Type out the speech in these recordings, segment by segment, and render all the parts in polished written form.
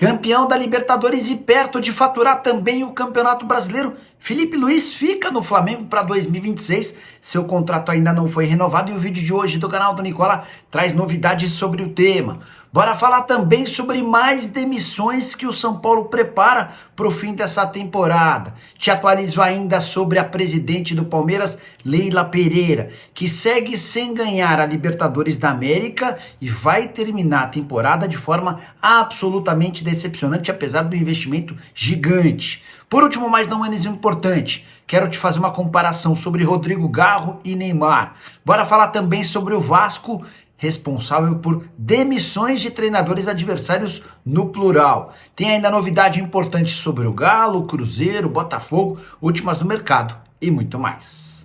Campeão da Libertadores e perto de faturar também o Campeonato Brasileiro, Felipe Luiz fica no Flamengo para 2026. Seu contrato ainda não foi renovado e o vídeo de hoje do canal do Nicola traz novidades sobre o tema. Bora falar também sobre mais demissões que o São Paulo prepara para o fim dessa temporada. Te atualizo ainda sobre a presidente do Palmeiras, Leila Pereira, que segue sem ganhar a Libertadores da América e vai terminar a temporada de forma absolutamente decepcionante, apesar do investimento gigante. Por último, mas não menos importante, quero te fazer uma comparação sobre Rodrigo Garro e Neymar. Bora falar também sobre o Vasco, responsável por demissões de treinadores adversários no plural. Tem ainda novidade importante sobre o Galo, Cruzeiro, Botafogo, últimas do mercado e muito mais.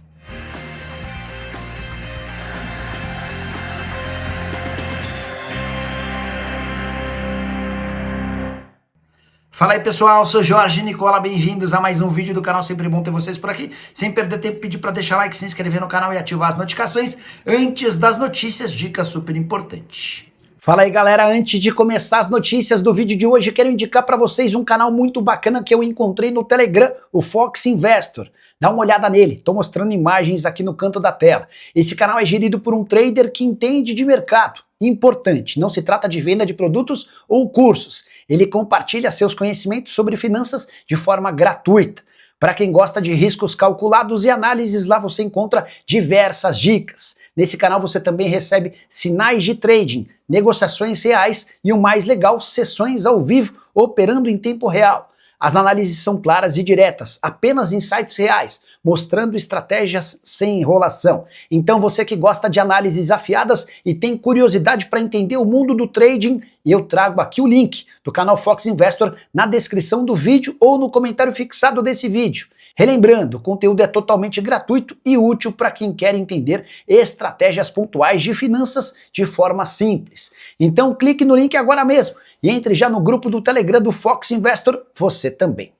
Fala aí pessoal, eu sou Jorge Nicola, bem-vindos a mais um vídeo do canal, sempre bom ter vocês por aqui. Sem perder tempo, pedir para deixar like, se inscrever no canal e ativar as notificações antes das notícias, dica super importante. Fala aí galera, antes de começar as notícias do vídeo de hoje, quero indicar para vocês um canal muito bacana que eu encontrei no Telegram, o Fox Investor. Dá uma olhada nele, estou mostrando imagens aqui no canto da tela. Esse canal é gerido por um trader que entende de mercado. Importante, não se trata de venda de produtos ou cursos. Ele compartilha seus conhecimentos sobre finanças de forma gratuita. Para quem gosta de riscos calculados e análises, lá você encontra diversas dicas. Nesse canal você também recebe sinais de trading, negociações reais e o mais legal, sessões ao vivo operando em tempo real. As análises são claras e diretas, apenas insights reais, mostrando estratégias sem enrolação. Então você que gosta de análises afiadas e tem curiosidade para entender o mundo do trading, eu trago aqui o link do canal Fox Investor na descrição do vídeo ou no comentário fixado desse vídeo. Relembrando, o conteúdo é totalmente gratuito e útil para quem quer entender estratégias pontuais de finanças de forma simples. Então clique no link agora mesmo e entre já no grupo do Telegram do Fox Investor, você também.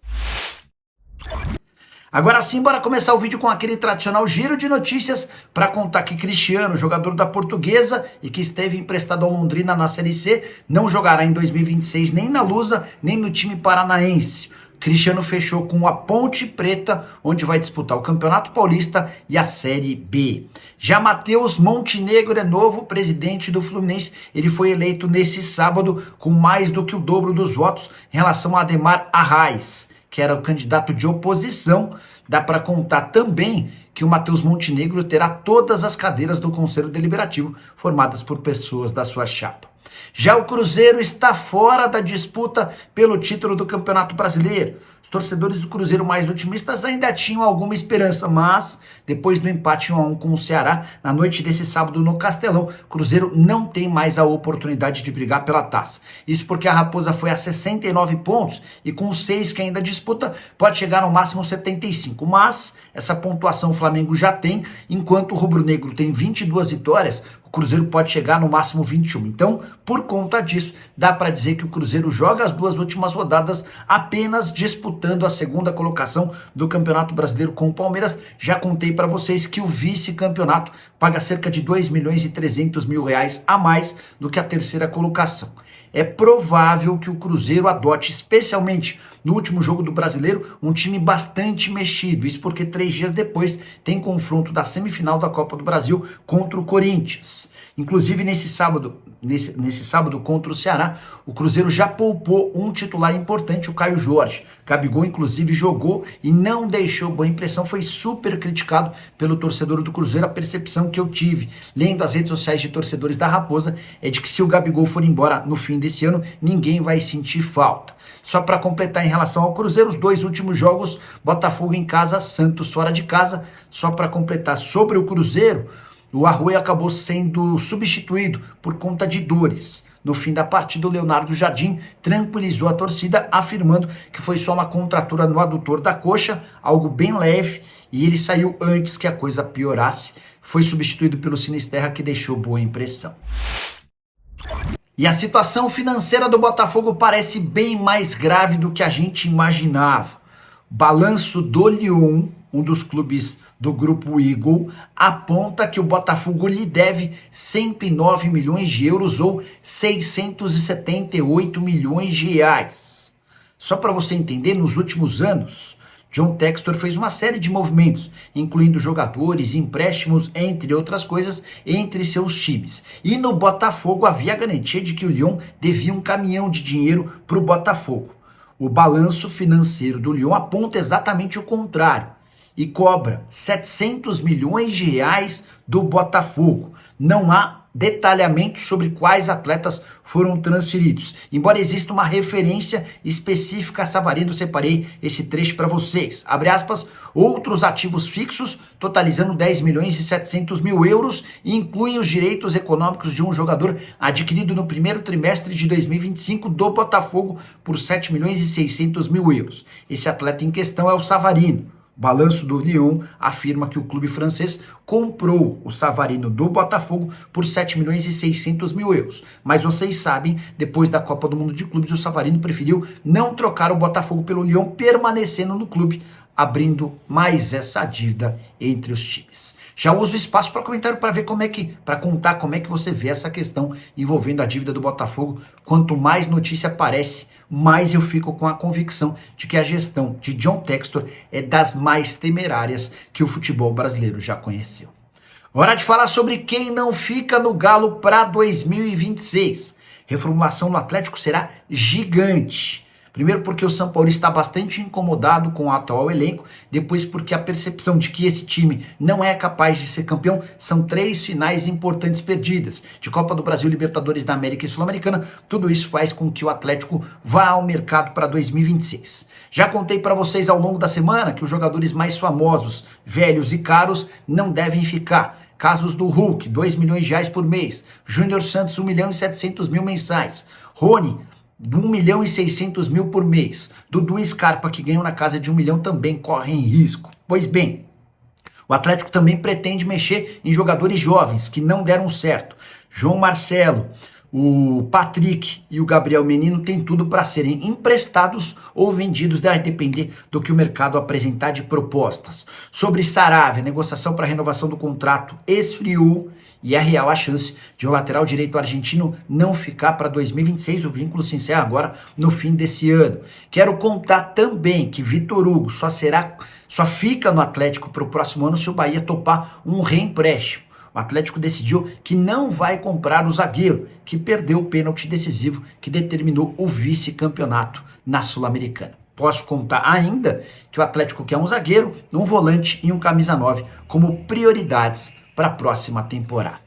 Agora sim, bora começar o vídeo com aquele tradicional giro de notícias para contar que Cristiano, jogador da Portuguesa e que esteve emprestado ao Londrina na Série C, não jogará em 2026 nem na Lusa, nem no time paranaense. Cristiano fechou com a Ponte Preta, onde vai disputar o Campeonato Paulista e a Série B. Já Matheus Montenegro é novo presidente do Fluminense. Ele foi eleito nesse sábado com mais do que o dobro dos votos em relação a Ademar Arraes, que era o candidato de oposição. Dá para contar também que o Matheus Montenegro terá todas as cadeiras do Conselho Deliberativo formadas por pessoas da sua chapa. Já o Cruzeiro está fora da disputa pelo título do Campeonato Brasileiro. Os torcedores do Cruzeiro mais otimistas ainda tinham alguma esperança, mas depois do empate 1-1 com o Ceará, na noite desse sábado no Castelão, o Cruzeiro não tem mais a oportunidade de brigar pela taça. Isso porque a Raposa foi a 69 pontos e com os 6 que ainda disputa, pode chegar no máximo 75. Mas essa pontuação o Flamengo já tem, enquanto o Rubro Negro tem 22 vitórias, o Cruzeiro pode chegar no máximo 21. Então, por conta disso, dá para dizer que o Cruzeiro joga as duas últimas rodadas apenas disputando a segunda colocação do Campeonato Brasileiro com o Palmeiras. Já contei para vocês que o vice-campeonato paga cerca de 2.300.000 reais a mais do que a terceira colocação. É provável que o Cruzeiro adote, especialmente no último jogo do Brasileiro, um time bastante mexido. Isso porque 3 dias depois tem confronto da semifinal da Copa do Brasil contra o Corinthians. Inclusive nesse sábado contra o Ceará, o Cruzeiro já poupou um titular importante, o Caio Jorge. Gabigol inclusive jogou e não deixou boa impressão, foi super criticado pelo torcedor do Cruzeiro. A percepção que eu tive lendo as redes sociais de torcedores da Raposa é de que se o Gabigol for embora no fim desse ano, ninguém vai sentir falta. Só para completar em relação ao Cruzeiro, os 2 últimos jogos, Botafogo em casa, Santos fora de casa. Só para completar sobre o Cruzeiro, o Arruê acabou sendo substituído por conta de dores. No fim da partida, o Leonardo Jardim tranquilizou a torcida, afirmando que foi só uma contratura no adutor da coxa, algo bem leve, e ele saiu antes que a coisa piorasse. Foi substituído pelo Sinisterra, que deixou boa impressão. E a situação financeira do Botafogo parece bem mais grave do que a gente imaginava. O balanço do Lyon um dos clubes do grupo Eagle, aponta que o Botafogo lhe deve 109 milhões de euros ou 678 milhões de reais. Só para você entender, nos últimos anos, John Textor fez uma série de movimentos, incluindo jogadores, empréstimos, entre outras coisas, entre seus times. E no Botafogo havia a garantia de que o Lyon devia um caminhão de dinheiro para o Botafogo. O balanço financeiro do Lyon aponta exatamente o contrário e cobra 700 milhões de reais do Botafogo. Não há detalhamento sobre quais atletas foram transferidos. Embora exista uma referência específica a Savarino, separei esse trecho para vocês. Abre aspas, outros ativos fixos, totalizando 10 milhões e 700 mil euros, incluem os direitos econômicos de um jogador adquirido no primeiro trimestre de 2025 do Botafogo por 7 milhões e 600 mil euros. Esse atleta em questão é o Savarino. O balanço do Lyon afirma que o clube francês comprou o Savarino do Botafogo por 7 milhões e 600 mil euros. Mas vocês sabem, depois da Copa do Mundo de Clubes, o Savarino preferiu não trocar o Botafogo pelo Lyon, permanecendo no clube, abrindo mais essa dívida entre os times. Já uso o espaço para comentário para ver para contar como é que você vê essa questão envolvendo a dívida do Botafogo. Quanto mais notícia aparece, mais eu fico com a convicção de que a gestão de John Textor é das mais temerárias que o futebol brasileiro já conheceu. Hora de falar sobre quem não fica no Galo para 2026. Reformulação no Atlético será gigante. Primeiro porque o São Paulo está bastante incomodado com o atual elenco, depois porque a percepção de que esse time não é capaz de ser campeão, são 3 finais importantes perdidas, de Copa do Brasil, Libertadores da América e Sul-Americana. Tudo isso faz com que o Atlético vá ao mercado para 2026. Já contei para vocês ao longo da semana que os jogadores mais famosos, velhos e caros não devem ficar. Casos do Hulk, 2 milhões de reais por mês, Júnior Santos, 1 milhão e 700 mil mensais, Rony, 1 milhão e 600 mil por mês. Dudu e Scarpa, que ganham na casa de 1 milhão, também correm risco. Pois bem, o Atlético também pretende mexer em jogadores jovens que não deram certo. João Marcelo, o Patrick e o Gabriel Menino têm tudo para serem emprestados ou vendidos, deve depender do que o mercado apresentar de propostas. Sobre Saravia, a negociação para a renovação do contrato esfriou e é real a chance de o lateral direito argentino não ficar para 2026. O vínculo se encerra agora no fim desse ano. Quero contar também que Vitor Hugo só fica no Atlético para o próximo ano se o Bahia topar um reempréstimo. O Atlético decidiu que não vai comprar o zagueiro, que perdeu o pênalti decisivo que determinou o vice-campeonato na Sul-Americana. Posso contar ainda que o Atlético quer um zagueiro, um volante e um camisa 9 como prioridades para a próxima temporada.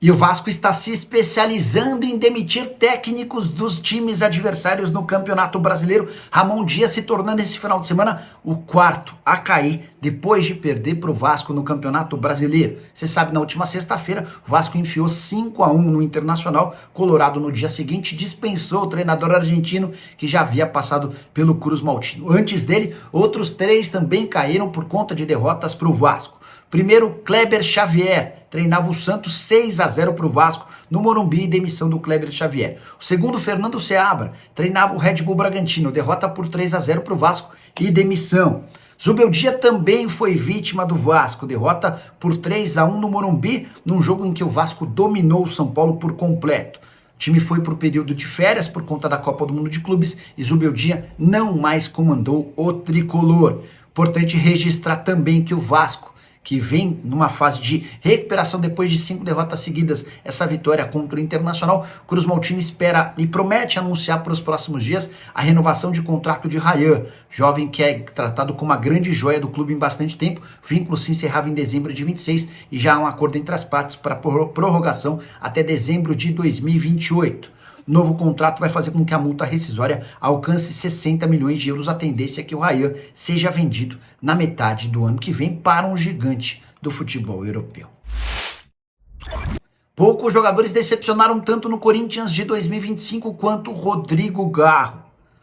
E o Vasco está se especializando em demitir técnicos dos times adversários no Campeonato Brasileiro. Ramon Dias se tornando esse final de semana o 4º a cair depois de perder para o Vasco no Campeonato Brasileiro. Você sabe, na última sexta-feira, o Vasco enfiou 5-1 no Internacional. Colorado, no dia seguinte, dispensou o treinador argentino que já havia passado pelo Cruz Maltino. Antes dele, outros 3 também caíram por conta de derrotas para o Vasco. Primeiro, Kleber Xavier treinava o Santos 6-0 para o Vasco no Morumbi e demissão do Kleber Xavier. O segundo, Fernando Seabra, treinava o Red Bull Bragantino, derrota por 3-0 para o Vasco e demissão. Zubeldia também foi vítima do Vasco, derrota por 3-1 no Morumbi, num jogo em que o Vasco dominou o São Paulo por completo. O time foi para o período de férias por conta da Copa do Mundo de Clubes e Zubeldia não mais comandou o tricolor. Importante registrar também que o Vasco, que vem numa fase de recuperação depois de 5 derrotas seguidas, essa vitória contra o Internacional, Cruz Maltino espera e promete anunciar para os próximos dias a renovação de contrato de Rayan, jovem que é tratado como a grande joia do clube em bastante tempo. O vínculo se encerrava em dezembro de 26 e já há um acordo entre as partes para prorrogação até dezembro de 2028. Novo contrato vai fazer com que a multa rescisória alcance 60 milhões de euros. A tendência é que o Rayan seja vendido na metade do ano que vem para um gigante do futebol europeu. Poucos jogadores decepcionaram tanto no Corinthians de 2025 quanto o Rodrigo Garro.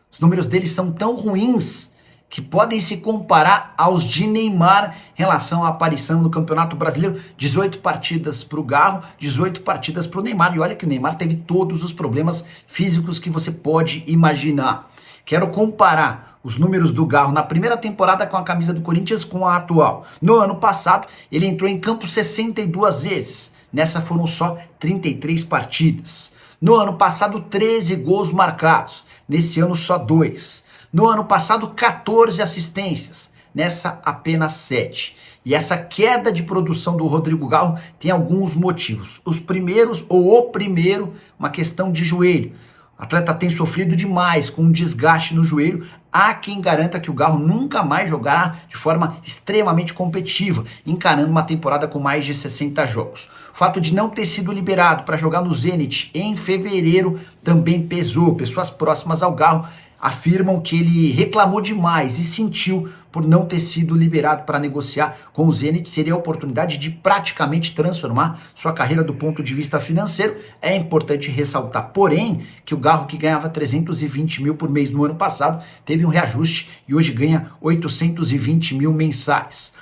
Os números dele são tão ruins que podem se comparar aos de Neymar em relação à aparição no Campeonato Brasileiro. 18 partidas para o Garro, 18 partidas para o Neymar. E olha que o Neymar teve todos os problemas físicos que você pode imaginar. Quero comparar os números do Garro na primeira temporada com a camisa do Corinthians com a atual. No ano passado, ele entrou em campo 62 vezes. Nessa foram só 33 partidas. No ano passado, 13 gols marcados. Nesse ano, só 2. No ano passado, 14 assistências. Nessa, apenas 7. E essa queda de produção do Rodrigo Garro tem alguns motivos. Os primeiros, ou o primeiro, uma questão de joelho. O atleta tem sofrido demais com um desgaste no joelho. Há quem garanta que o Garro nunca mais jogará de forma extremamente competitiva, encarando uma temporada com mais de 60 jogos. O fato de não ter sido liberado para jogar no Zenit em fevereiro também pesou. Pessoas próximas ao Garro afirmam que ele reclamou demais e sentiu por não ter sido liberado para negociar com o Zenit. Seria a oportunidade de praticamente transformar sua carreira do ponto de vista financeiro. É importante ressaltar, porém, que o Garro, que ganhava 320 mil por mês no ano passado, teve um reajuste e hoje ganha 820 mil mensais.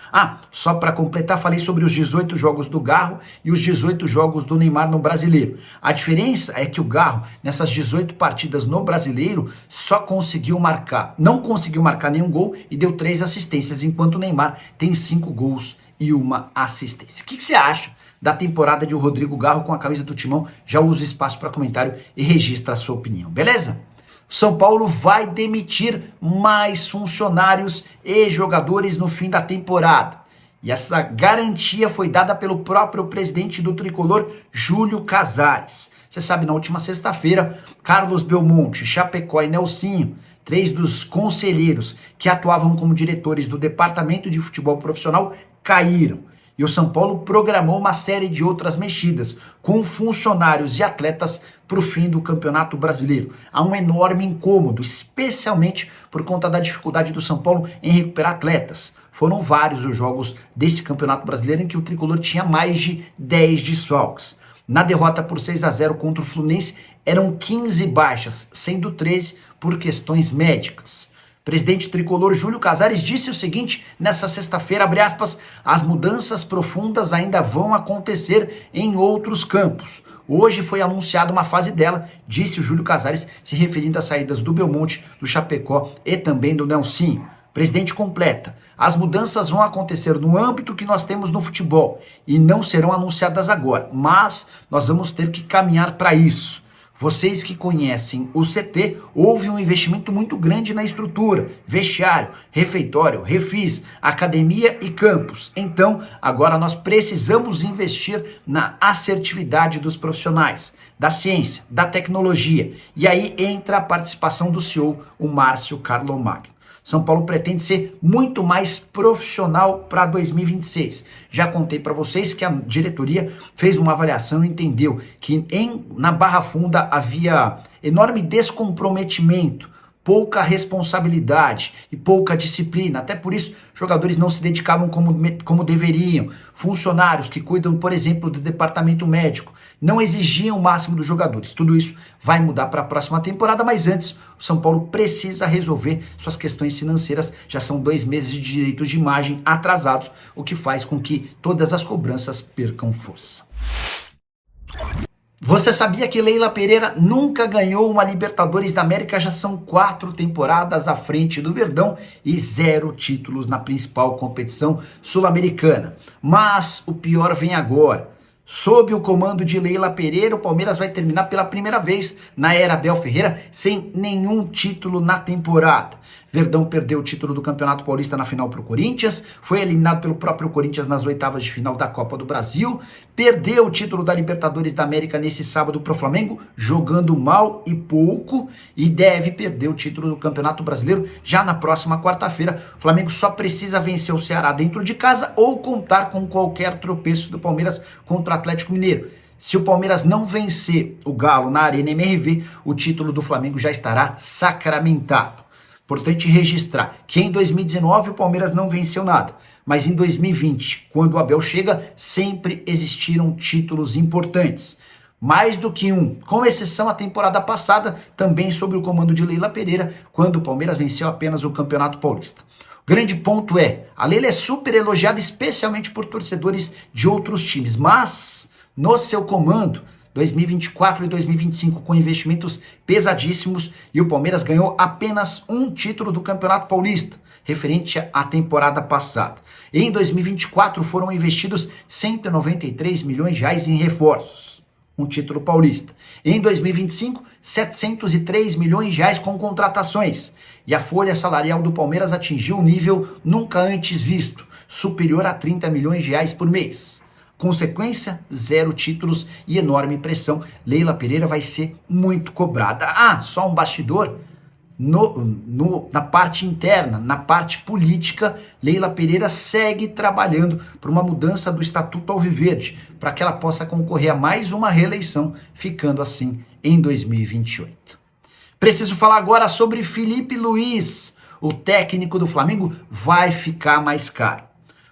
Só para completar, falei sobre os 18 jogos do Garro e os 18 jogos do Neymar no Brasileiro. A diferença é que o Garro, nessas 18 partidas no Brasileiro, não conseguiu marcar nenhum gol e deu 3 assistências, enquanto o Neymar tem 5 gols e 1 assistência. O que você acha da temporada de Rodrigo Garro com a camisa do Timão? Já usa o espaço para comentário e registra a sua opinião, beleza? São Paulo vai demitir mais funcionários e jogadores no fim da temporada. E essa garantia foi dada pelo próprio presidente do Tricolor, Júlio Casares. Você sabe, na última sexta-feira, Carlos Belmonte, Chapecó e Nelsinho, 3 dos conselheiros que atuavam como diretores do Departamento de Futebol Profissional, caíram. E o São Paulo programou uma série de outras mexidas com funcionários e atletas para o fim do Campeonato Brasileiro. Há um enorme incômodo, especialmente por conta da dificuldade do São Paulo em recuperar atletas. Foram vários os jogos desse Campeonato Brasileiro em que o Tricolor tinha mais de 10 desfalques. Na derrota por 6-0 contra o Fluminense, eram 15 baixas, sendo 13 por questões médicas. O presidente tricolor Júlio Casares disse o seguinte nessa sexta-feira, abre aspas, as mudanças profundas ainda vão acontecer em outros campos. Hoje foi anunciada uma fase dela, disse o Júlio Casares, se referindo às saídas do Belmonte, do Chapecó e também do Nelsinho. O presidente completa, as mudanças vão acontecer no âmbito que nós temos no futebol e não serão anunciadas agora, mas nós vamos ter que caminhar para isso. Vocês que conhecem o CT, houve um investimento muito grande na estrutura, vestiário, refeitório, refis, academia e campos. Então, agora nós precisamos investir na assertividade dos profissionais, da ciência, da tecnologia. E aí entra a participação do CEO, o Márcio Carlo Magno. São Paulo pretende ser muito mais profissional para 2026. Já contei para vocês que a diretoria fez uma avaliação e entendeu que na Barra Funda havia enorme descomprometimento, pouca responsabilidade e pouca disciplina. Até por isso, jogadores não se dedicavam como deveriam. Funcionários que cuidam, por exemplo, do departamento médico, não exigiam o máximo dos jogadores. Tudo isso vai mudar para a próxima temporada, mas antes, o São Paulo precisa resolver suas questões financeiras. Já são 2 meses de direitos de imagem atrasados, o que faz com que todas as cobranças percam força. Você sabia que Leila Pereira nunca ganhou uma Libertadores da América? Já são 4 temporadas à frente do Verdão e 0 títulos na principal competição sul-americana. Mas o pior vem agora. Sob o comando de Leila Pereira, o Palmeiras vai terminar pela primeira vez na era Abel Ferreira sem nenhum título na temporada. Verdão perdeu o título do Campeonato Paulista na final para o Corinthians, foi eliminado pelo próprio Corinthians nas oitavas de final da Copa do Brasil, perdeu o título da Libertadores da América nesse sábado para o Flamengo, jogando mal e pouco, e deve perder o título do Campeonato Brasileiro já na próxima quarta-feira. O Flamengo só precisa vencer o Ceará dentro de casa ou contar com qualquer tropeço do Palmeiras contra o Atlético Mineiro. Se o Palmeiras não vencer o Galo na Arena MRV, o título do Flamengo já estará sacramentado. Importante registrar que em 2019 o Palmeiras não venceu nada, mas em 2020, quando o Abel chega, sempre existiram títulos importantes. Mais do que um, com exceção à temporada passada, também sob o comando de Leila Pereira, quando o Palmeiras venceu apenas o Campeonato Paulista. O grande ponto é, a Leila é super elogiada especialmente por torcedores de outros times, mas no seu comando, 2024 e 2025 com investimentos pesadíssimos e o Palmeiras ganhou apenas um título do Campeonato Paulista, referente à temporada passada. Em 2024 foram investidos 193 milhões de reais em reforços, um título paulista. Em 2025, 703 milhões de reais com contratações. E a folha salarial do Palmeiras atingiu um nível nunca antes visto, superior a 30 milhões de reais por mês. Consequência, 0 títulos e enorme pressão. Leila Pereira vai ser muito cobrada. Ah, só um bastidor. Na parte interna, na parte política, Leila Pereira segue trabalhando por uma mudança do Estatuto Alviverde, para que ela possa concorrer a mais uma reeleição, ficando assim em 2028. Preciso falar agora sobre Felipe Luiz. O técnico do Flamengo vai ficar mais caro.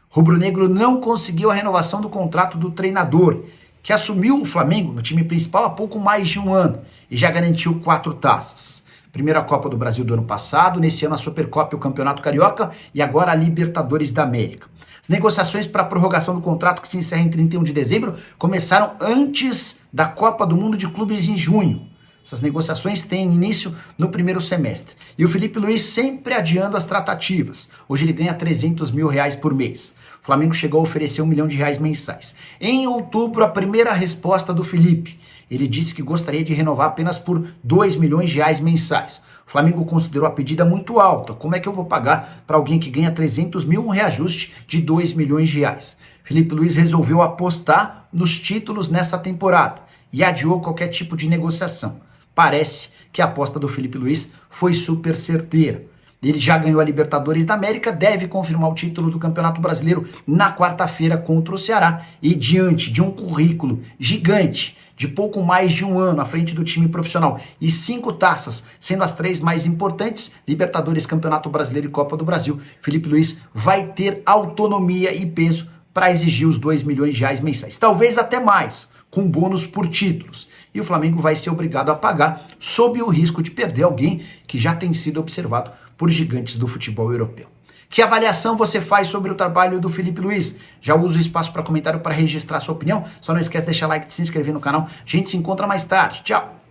Rubro-negro não conseguiu a renovação do contrato do treinador, que assumiu o Flamengo no time principal há pouco mais de um ano e já garantiu 4 taças. Primeiro a Copa do Brasil do ano passado, nesse ano a Supercopa e o Campeonato Carioca e agora a Libertadores da América. As negociações para a prorrogação do contrato, que se encerra em 31 de dezembro, começaram antes da Copa do Mundo de Clubes em junho. Essas negociações têm início no primeiro semestre. E o Felipe Luiz sempre adiando as tratativas. Hoje ele ganha 300 mil reais por mês. O Flamengo chegou a oferecer R$1 milhão mensais. Em outubro, a primeira resposta do Felipe. Ele disse que gostaria de renovar apenas por R$2 milhões mensais. O Flamengo considerou a pedida muito alta. Como é que eu vou pagar para alguém que ganha 300 mil um reajuste de R$2 milhões? Felipe Luiz resolveu apostar nos títulos nessa temporada e adiou qualquer tipo de negociação. Parece que a aposta do Felipe Luiz foi super certeira. Ele já ganhou a Libertadores da América, deve confirmar o título do Campeonato Brasileiro na quarta-feira contra o Ceará. E diante de um currículo gigante, de pouco mais de um ano à frente do time profissional e 5 taças, sendo as 3 mais importantes, Libertadores, Campeonato Brasileiro e Copa do Brasil, Felipe Luiz vai ter autonomia e peso para exigir os R$2 milhões mensais. Talvez até mais, com bônus por títulos. E o Flamengo vai ser obrigado a pagar sob o risco de perder alguém que já tem sido observado por gigantes do futebol europeu. Que avaliação você faz sobre o trabalho do Felipe Luiz? Já usa o espaço para comentário para registrar sua opinião? Só não esquece de deixar like e de se inscrever no canal. A gente se encontra mais tarde. Tchau!